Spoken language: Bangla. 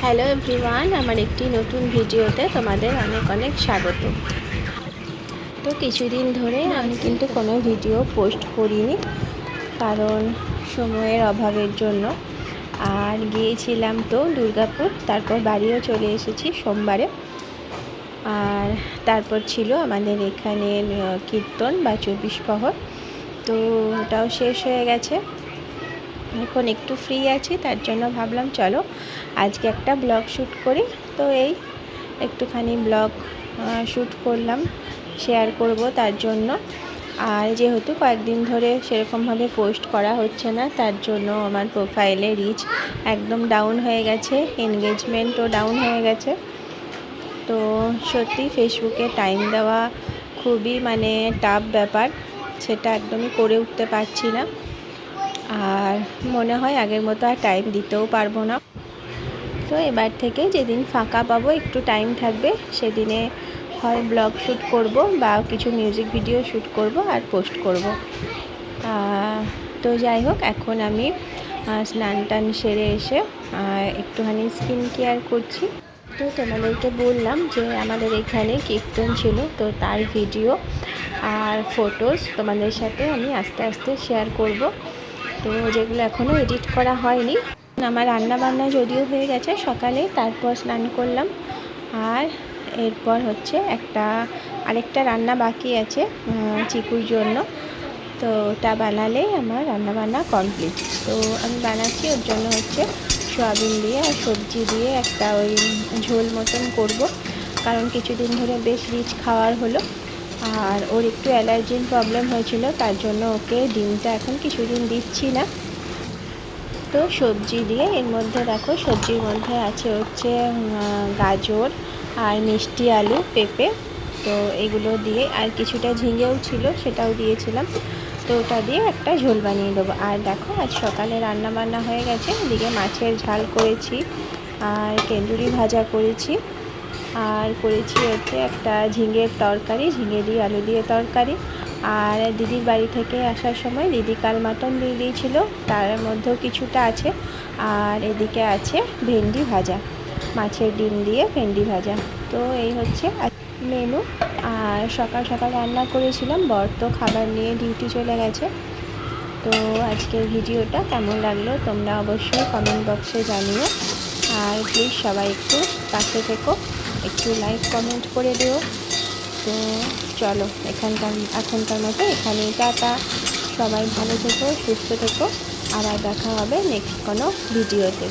হ্যালো এভরিওয়ান, আমার একটি নতুন ভিডিওতে তোমাদের অনেক অনেক স্বাগত। তো কিছুদিন ধরে আমি কিন্তু কোনো ভিডিও পোস্ট করিনি, কারণ সময়ের অভাবের জন্য। আর গিয়েছিলাম তো দুর্গাপুর, তারপর বাড়িও চলে এসেছি সোমবারে। আর তারপর ছিল আমাদের এখানে কীর্তন বা 24 প্রহর, তো ওটাও শেষ হয়ে গেছে। এখন একটু ফ্রি আছি, তার জন্য ভাবলাম চলো আজকে একটা ব্লগ শ্যুট করি। তো এই একটুখানি ব্লগ শ্যুট করলাম, শেয়ার করব তার জন্য। আর যেহেতু কয়েকদিন ধরে সেরকমভাবে পোস্ট করা হচ্ছে না, তার জন্য আমার প্রোফাইলে রিচ একদম ডাউন হয়ে গেছে, এনগেজমেন্টও ডাউন হয়ে গেছে। তো সত্যি ফেসবুকে টাইম দেওয়া খুবই টাফ ব্যাপার, সেটা একদমই করে উঠতে পারছি না। আর মনে হয় আগের মতো আর টাইম দিতেও পারবো না। তো এবার থেকে যেদিন ফাঁকা পাবো, একটু টাইম থাকবে, সেদিনে হয় ব্লগ শ্যুট করব বা কিছু মিউজিক ভিডিও শ্যুট করব আর পোস্ট করব। তো যাই হোক, এখন আমি স্নান টান সেরে এসে একটুখানি স্কিন কেয়ার করছি। তো তোমাদেরকে বললাম যে আমাদের এখানে কীর্তন ছিল, তো তার ভিডিও আর ফটোস তোমাদের সাথে আমি আস্তে আস্তে শেয়ার করব। তো যেগুলো এখনও এডিট করা হয়নি। আমার রান্না বান্না যদিও হয়ে গেছে সকালে, তারপর স্নান করলাম। আর এরপর হচ্ছে আরেকটা রান্না বাকি আছে চিকুর জন্য, তো ওটা বানালে আমার রান্না বান্না কমপ্লিট। তো আমি বানাচ্ছি, ওর জন্য হচ্ছে সয়াবিন দিয়ে আর সবজি দিয়ে একটা ওই ঝোল মতন করব, কারণ কিছুদিন ধরে বেশ রিচ খাওয়ার হলো। আর ওর একটু অ্যালার্জির প্রবলেম হয়েছিল, তার জন্য ওকে ডিমটা এখন কিছুদিন দিচ্ছি না। তো সবজি দিয়ে এর মধ্যে দেখো, সবজির মধ্যে আছে হচ্ছে গাজর আর মিষ্টি আলু, পেঁপে, তো এগুলো দিয়ে আর কিছুটা ঝিঙেও ছিল, সেটাও দিয়েছিলাম। তো ওটা দিয়ে একটা ঝোল বানিয়ে দেবো। আর দেখো, আজ সকালে রান্না বান্না হয়ে গেছে, এদিকে মাছের ঝাল করেছি আর কেন্দুরি ভাজা করেছি, আর করেছি হচ্ছে একটা ঝিঙের তরকারি, ঝিঙে দিয়ে আলু দিয়ে তরকারি। আর দিদির বাড়ি থেকে আসার সময় দিদি কাল মাটন দিয়ে দিয়েছিল, তার মধ্যেও কিছুটা আছে। আর এদিকে আছে ভেন্ডি ভাজা, মাছের ডিম দিয়ে ভেন্ডি ভাজা। তো এই হচ্ছে মেনু। আর সকাল সকাল রান্না করেছিলাম, বর তো খাবার নিয়ে ডিউটি চলে গেছে। তো আজকের ভিডিওটা কেমন লাগলো তোমরা অবশ্যই কমেন্ট বক্সে জানিও। আর প্লিজ সবাই একটু পাশে থেকো, একটু লাইক কমেন্ট করে দিও। তো চলো এখনকার মতো এখানেই টাটা। সবাই ভালো থেকো, সুস্থ থেকো, আবার দেখা হবে নেক্সট কোনো ভিডিওতে।